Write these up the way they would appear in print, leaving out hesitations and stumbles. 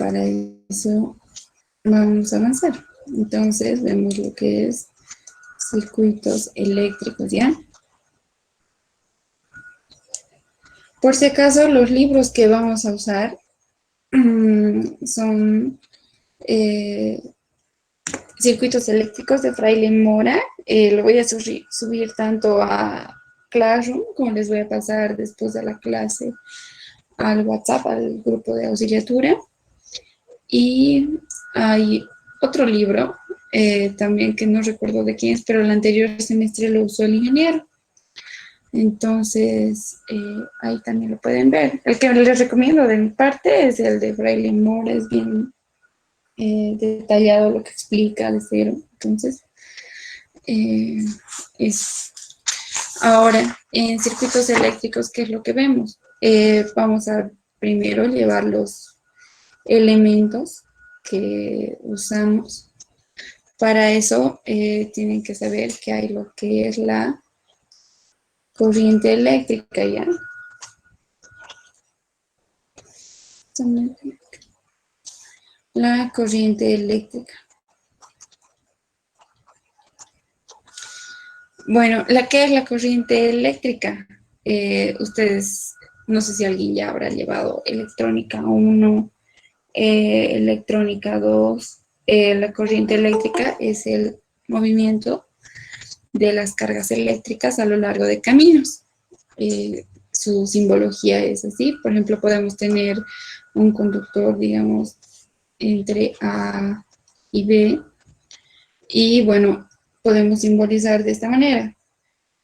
para eso vamos a avanzar. Entonces vemos lo que es circuitos eléctricos, ¿ya? Por si acaso, los libros que vamos a usar son circuitos eléctricos de Fraile Mora. Lo voy a subir tanto a Classroom, como les voy a pasar después de la clase al WhatsApp, al grupo de auxiliatura. Y hay otro libro también que no recuerdo de quién es, pero el anterior semestre lo usó el ingeniero. Entonces, ahí también lo pueden ver. El que les recomiendo de mi parte es el de Fraile Mora, es bien detallado lo que explica de cero. Entonces, es ahora en circuitos eléctricos, ¿qué es lo que vemos? Vamos a primero llevar los elementos que usamos. Para eso tienen que saber que hay lo que es la corriente eléctrica, ¿ya? La corriente eléctrica. Bueno, ¿la qué es la corriente eléctrica? Ustedes, no sé si alguien ya habrá llevado electrónica 1, electrónica 2. La corriente eléctrica es el movimiento de las cargas eléctricas a lo largo de caminos. Su simbología es así. Por ejemplo, podemos tener un conductor, digamos, entre A y B. Y bueno, podemos simbolizar de esta manera.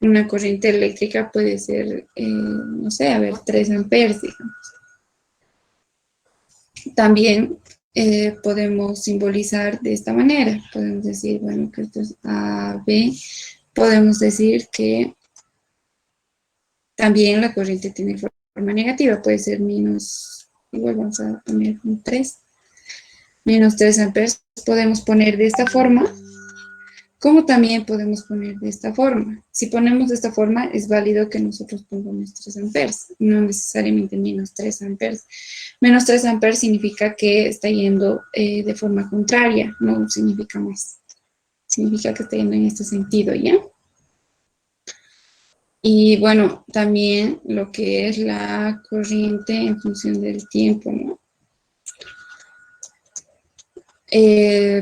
Una corriente eléctrica puede ser, no sé, a ver, 3 amperes, digamos. También podemos simbolizar de esta manera. Podemos decir, bueno, que esto es A, B. Podemos decir que también la corriente tiene forma negativa. Puede ser menos, igual vamos a poner un 3. Menos 3 amperes podemos poner de esta forma, como también podemos poner de esta forma. Si ponemos de esta forma, es válido que nosotros pongamos 3 amperes, no necesariamente menos 3 amperes. Menos 3 amperes significa que está yendo de forma contraria, no significa más. Significa que está yendo en este sentido, ¿ya? Y bueno, también lo que es la corriente en función del tiempo, ¿no?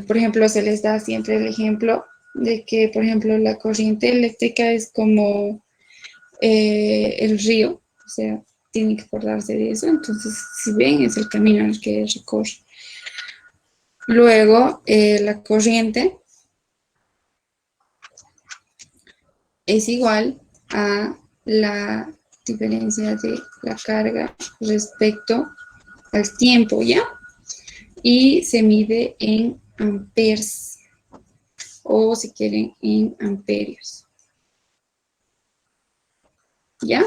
Por ejemplo, se les da siempre el ejemplo de que, por ejemplo, la corriente eléctrica es como el río, o sea, tienen que acordarse de eso. Entonces, si ven, es el camino al que recorre. Luego, la corriente es igual a la diferencia de la carga respecto al tiempo, ¿ya? Y se mide en amperes, o si quieren, en amperios. ¿Ya?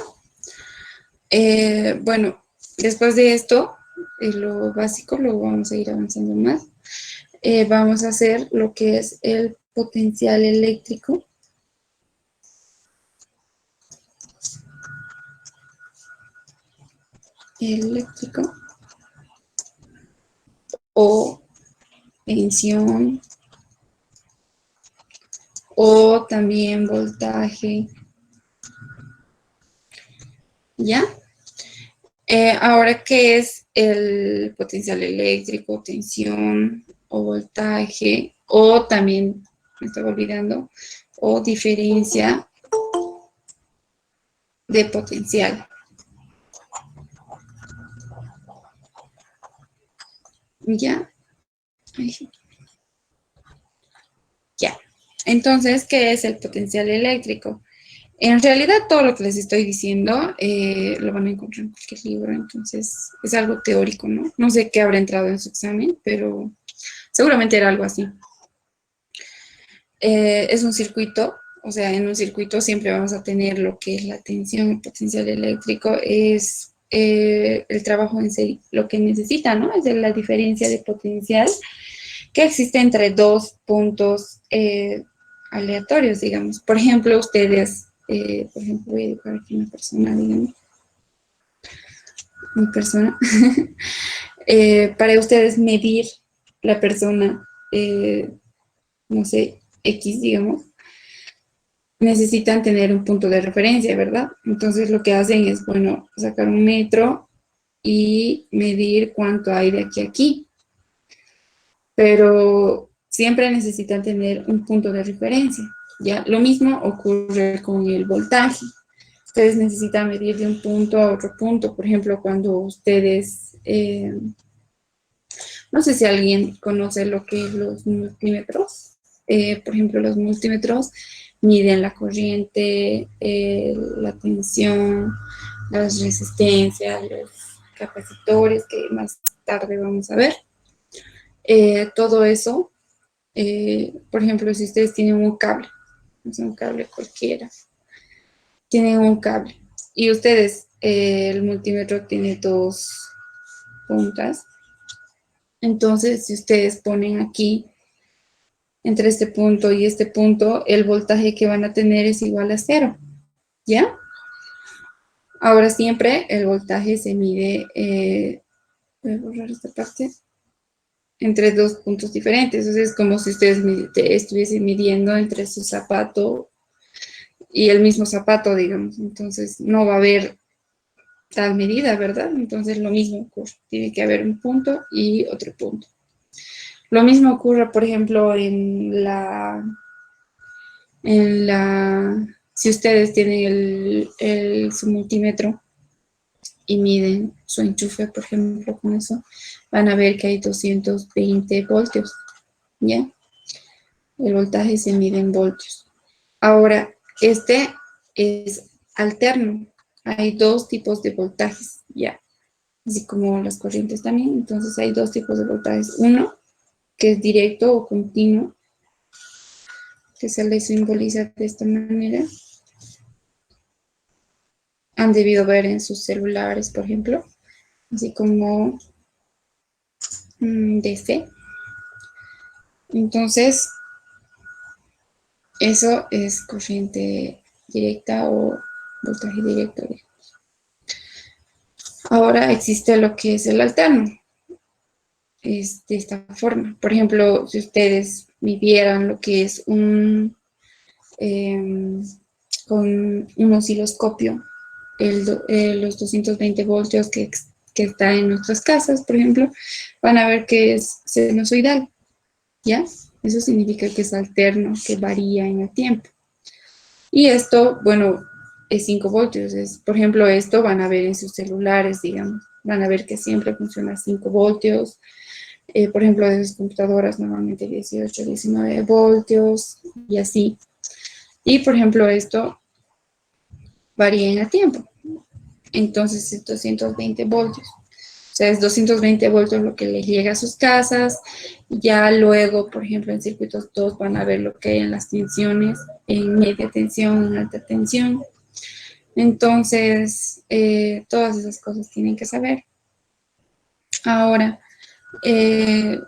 Bueno, después de esto, lo básico, lo vamos a ir avanzando más. Vamos a hacer lo que es el potencial eléctrico. Eléctrico o tensión o también voltaje. ¿Ya? Ahora, ¿qué es el potencial eléctrico, tensión o voltaje? O también, me estaba olvidando, o diferencia de potencial. ¿Ya? Ya. Entonces, ¿qué es el potencial eléctrico? En realidad, todo lo que les estoy diciendo lo van a encontrar en cualquier libro, entonces es algo teórico, ¿no? No sé qué habrá entrado en su examen, pero seguramente era algo así. Es un circuito, o sea, en un circuito siempre vamos a tener lo que es la tensión, el potencial eléctrico, es el trabajo en sí, lo que necesita, ¿no? Es de la diferencia de potencial que existe entre dos puntos aleatorios, digamos. Por ejemplo, ustedes, por ejemplo, voy a dibujar aquí una persona, digamos. Una persona. Para ustedes medir la persona, no sé, X, digamos, necesitan tener un punto de referencia, ¿verdad? Entonces lo que hacen es, bueno, sacar un metro y medir cuánto hay de aquí a aquí. Pero siempre necesitan tener un punto de referencia, ¿ya? Lo mismo ocurre con el voltaje. Ustedes necesitan medir de un punto a otro punto. Por ejemplo, cuando ustedes, no sé si alguien conoce lo que es los multímetros. Por ejemplo, los multímetros miden la corriente, la tensión, las resistencias, los capacitores, que más tarde vamos a ver. Todo eso, por ejemplo, si ustedes tienen un cable, es un cable cualquiera, tienen un cable y ustedes, el multímetro tiene dos puntas, entonces si ustedes ponen aquí entre este punto y este punto, el voltaje que van a tener es igual a cero, ¿ya? Ahora siempre el voltaje se mide, voy a borrar esta parte, entre dos puntos diferentes. Entonces es como si ustedes estuviesen midiendo entre su zapato y el mismo zapato, digamos. Entonces no va a haber tal medida, ¿verdad? Entonces lo mismo ocurre. Tiene que haber un punto y otro punto. Lo mismo ocurre, por ejemplo, si ustedes tienen su multímetro y miden su enchufe, por ejemplo, con eso, van a ver que hay 220 voltios, ¿ya? El voltaje se mide en voltios. Ahora, este es alterno. Hay dos tipos de voltajes, ¿ya? Así como las corrientes también. Entonces hay dos tipos de voltajes. Uno, que es directo o continuo, que se le simboliza de esta manera. Han debido ver en sus celulares, por ejemplo, así como DC. Entonces, eso es corriente directa o voltaje directo. Ahora existe lo que es el alterno. Es de esta forma. Por ejemplo, si ustedes midieran lo que es con un osciloscopio, los 220 voltios que está en nuestras casas, por ejemplo, van a ver que es sinusoidal, ¿ya? Eso significa que es alterno, que varía en el tiempo. Y esto, bueno, es 5 voltios. Por ejemplo, esto van a ver en sus celulares, digamos. Van a ver que siempre funciona a 5 voltios. Por ejemplo, de sus computadoras normalmente 18, 19 voltios y así. Y por ejemplo, esto varía en el tiempo. Entonces es 220 voltios. O sea, es 220 voltios lo que les llega a sus casas. Ya luego, por ejemplo, en circuitos 2 van a ver lo que hay en las tensiones, en media tensión, en alta tensión. Entonces, todas esas cosas tienen que saber. Ahora, ¿qué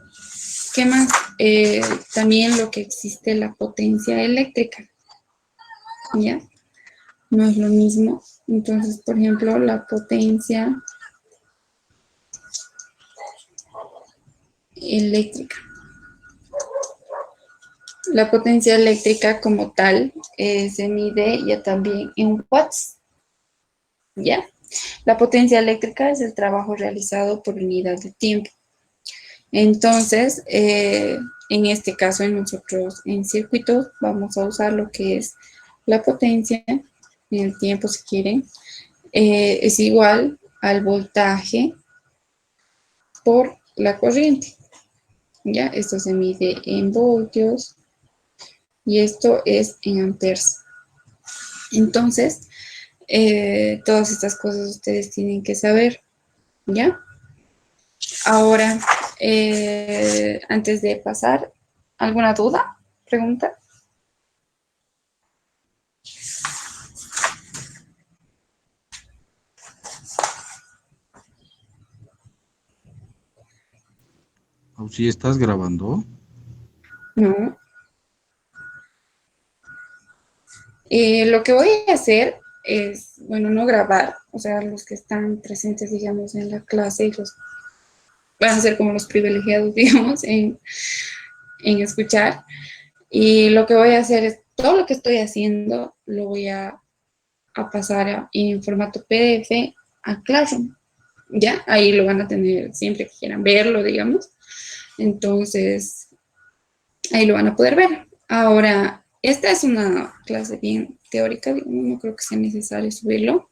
más? También lo que existe la potencia eléctrica, ¿ya? No es lo mismo. Entonces, por ejemplo, la potencia eléctrica. La potencia eléctrica como tal se mide ya también en watts, ¿ya? La potencia eléctrica es el trabajo realizado por unidad de tiempo. Entonces, en este caso, nosotros en circuitos vamos a usar lo que es la potencia en el tiempo, si quieren, es igual al voltaje por la corriente. ¿Ya? Esto se mide en voltios y esto es en amperes. Entonces, todas estas cosas ustedes tienen que saber, ¿ya? Ahora, antes de pasar, ¿alguna duda? ¿Pregunta? ¿O si estás grabando? No. Lo que voy a hacer es, bueno, no grabar, o sea, los que están presentes, digamos, en la clase y los van a ser como los privilegiados, digamos, en escuchar. Y lo que voy a hacer es, todo lo que estoy haciendo, lo voy a pasar en formato PDF a Classroom. Ya, ahí lo van a tener siempre que quieran verlo, digamos. Entonces, ahí lo van a poder ver. Ahora, esta es una clase bien teórica, digamos, no creo que sea necesario subirlo,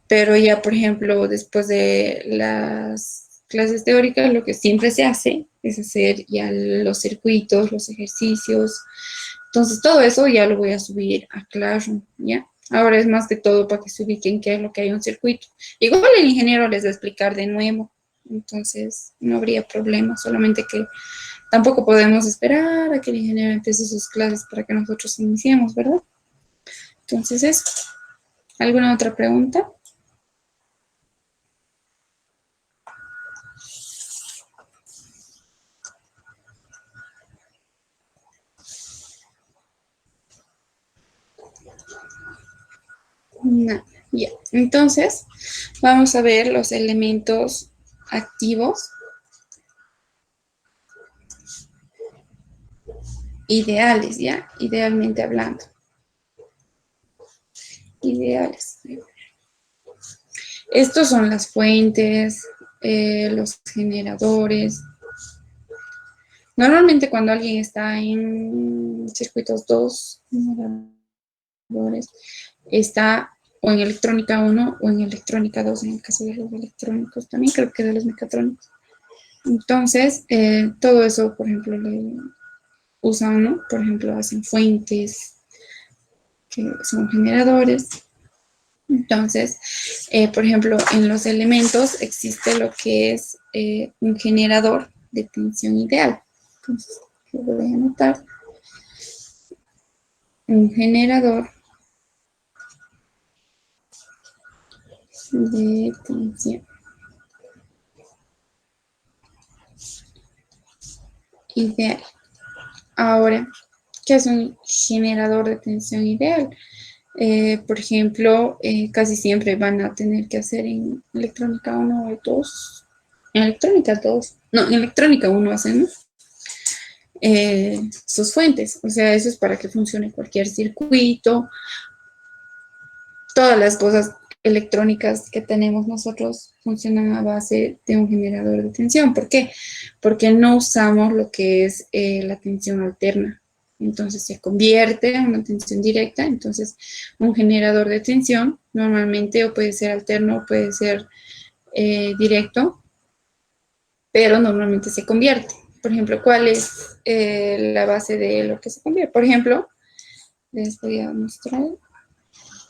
pero ya, por ejemplo, después de las clases teóricas, lo que siempre se hace es hacer ya los circuitos, los ejercicios. Entonces, todo eso ya lo voy a subir a Classroom, ¿ya? Ahora es más que todo para que se ubiquen qué es lo que hay en un circuito. Igual el ingeniero les va a explicar de nuevo, entonces no habría problema, solamente que tampoco podemos esperar a que el ingeniero empiece sus clases para que nosotros iniciemos, ¿verdad? Entonces eso. ¿Alguna otra pregunta? No. Ya. Entonces, vamos a ver los elementos activos ideales, ¿ya? Idealmente hablando. Ideales. Estos son las fuentes, los generadores. Normalmente cuando alguien está en circuitos 2 generadores, está o en electrónica 1 o en electrónica 2 en el caso de los electrónicos, también creo que de los mecatrónicos. Entonces, todo eso, por ejemplo, le usan, ¿no? Por ejemplo, hacen fuentes, que son generadores. Entonces, por ejemplo, en los elementos existe lo que es un generador de tensión ideal. Entonces, lo voy a anotar. Un generador de tensión ideal. Ahora, ¿qué es un generador de tensión ideal? Por ejemplo, casi siempre van a tener que hacer en electrónica 1 o 2. En electrónica 2. No, en electrónica 1 hacen sus fuentes. O sea, eso es para que funcione cualquier circuito. Todas las cosas electrónicas que tenemos nosotros funcionan a base de un generador de tensión. ¿Por qué? Porque no usamos lo que es la tensión alterna. Entonces se convierte en una tensión directa. Entonces un generador de tensión normalmente o puede ser alterno o puede ser directo, pero normalmente se convierte. Por ejemplo, ¿cuál es la base de lo que se convierte? Por ejemplo, les voy a mostrar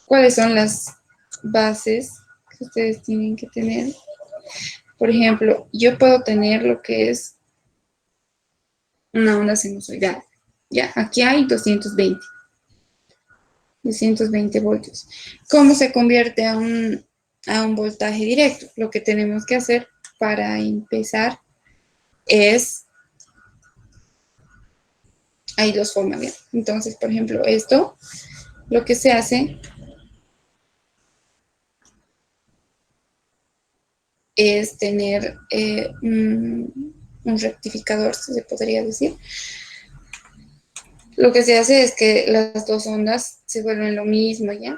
cuáles son las bases que ustedes tienen que tener. Por ejemplo, yo puedo tener lo que es una onda sinusoidal. Ya, aquí hay 220 voltios. ¿Cómo se convierte a un voltaje directo? Lo que tenemos que hacer para empezar es, hay dos formas, ¿bien? Entonces, por ejemplo, esto, lo que se hace es tener un rectificador, se podría decir. Lo que se hace es que las dos ondas se vuelven lo mismo, ¿ya?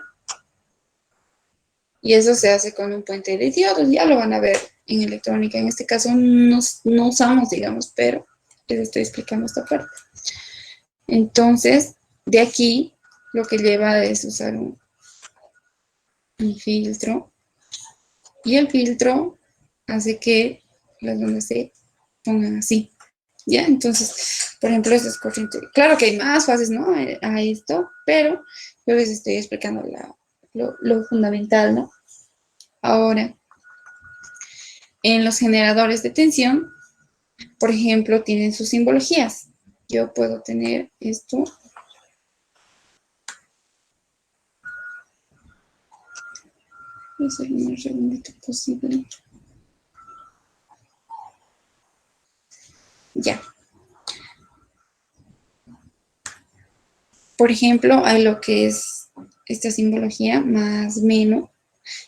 Y eso se hace con un puente de diodos, ya lo van a ver en electrónica. En este caso no usamos, digamos, pero les estoy explicando esta parte. Entonces, de aquí lo que lleva es usar un filtro. Y el filtro hace que las ondas se pongan así. ¿Ya? Entonces, por ejemplo, esto es corriente. Claro que hay más fases, ¿no? A esto, pero yo les estoy explicando lo fundamental, ¿no? Ahora, en los generadores de tensión, por ejemplo, tienen sus simbologías. Yo puedo tener esto. Voy a hacer lo más redondito posible. Ya. Por ejemplo, hay lo que es esta simbología, más menos,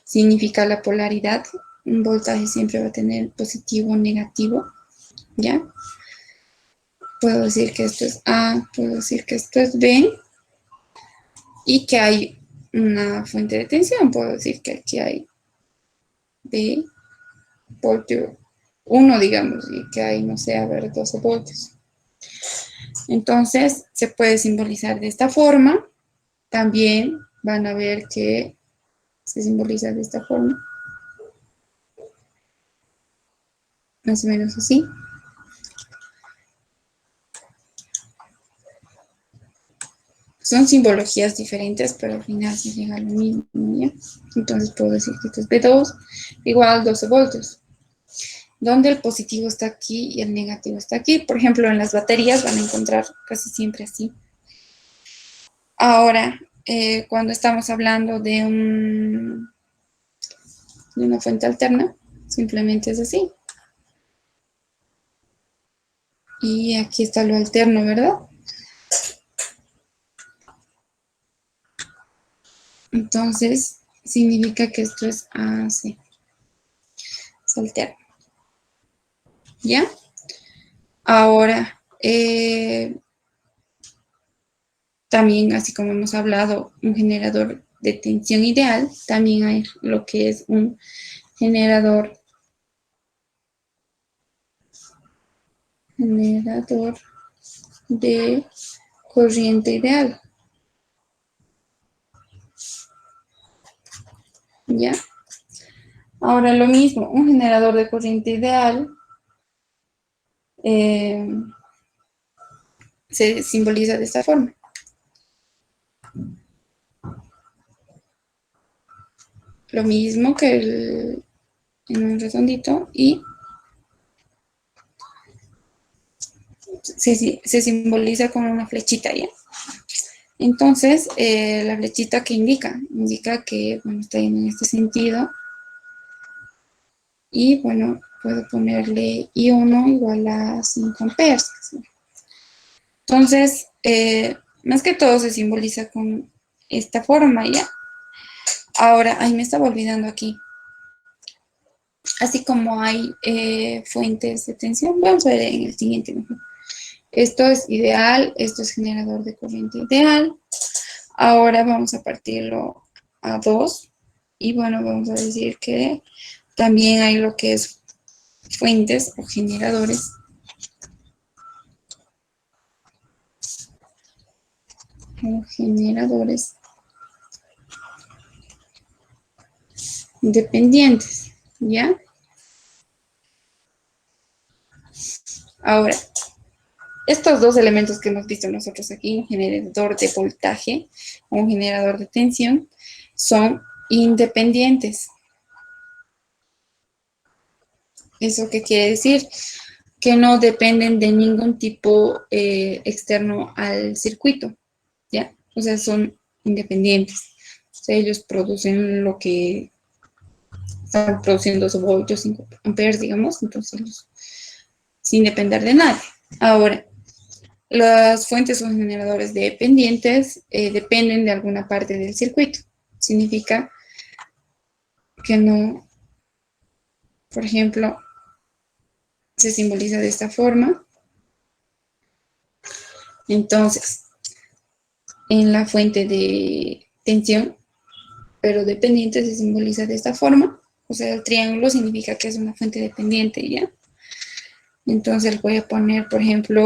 significa la polaridad un voltaje siempre va a tener positivo o negativo, ¿ya? Puedo decir que esto es A, puedo decir que esto es B, y que hay una fuente de tensión. Puedo decir que aquí hay B, voltio 1, digamos, y que hay, no sé, a ver, 12 voltios. Entonces, se puede simbolizar de esta forma. También van a ver que se simboliza de esta forma. Más o menos así. Son simbologías diferentes, pero al final se llega a lo mismo, ¿ya? Entonces puedo decir que esto es B2 igual 12 voltios, donde el positivo está aquí y el negativo está aquí. Por ejemplo, en las baterías van a encontrar casi siempre así. Ahora, cuando estamos hablando de una fuente alterna, simplemente es así. Y aquí está lo alterno, ¿verdad? Entonces, significa que esto es AC. Es alterno. ¿Ya? Ahora, también, así como hemos hablado, un generador de tensión ideal, también hay lo que es un generador de corriente ideal. ¿Ya? Ahora lo mismo, un generador de corriente ideal se simboliza de esta forma. Lo mismo que en un redondito y se simboliza con una flechita, ¿ya? Entonces, la flechita que indica que, bueno, está en este sentido. Y, bueno, puedo ponerle I1 igual a 5 amperes. Entonces, más que todo se simboliza con esta forma, ¿ya? Ahora, ahí me estaba olvidando aquí. Así como hay fuentes de tensión, vamos a ver en el siguiente mejor. Esto es ideal, esto es generador de corriente ideal. Ahora vamos a partirlo a 2. Y bueno, vamos a decir que también hay lo que es fuentes o generadores independientes, ¿ya? Ahora, estos dos elementos que hemos visto nosotros aquí, un generador de voltaje o un generador de tensión, son independientes. ¿Eso qué quiere decir? Que no dependen de ningún tipo externo al circuito, ¿ya? O sea, son independientes. O sea, ellos producen lo que están produciendo 2 voltios, 5 amperes, digamos, entonces sin depender de nadie. Ahora, las fuentes o generadores dependientes dependen de alguna parte del circuito. Significa que no, por ejemplo, se simboliza de esta forma. Entonces, en la fuente de tensión, pero dependiente, se simboliza de esta forma. O sea, el triángulo significa que es una fuente dependiente, ¿ya? Entonces voy a poner, por ejemplo,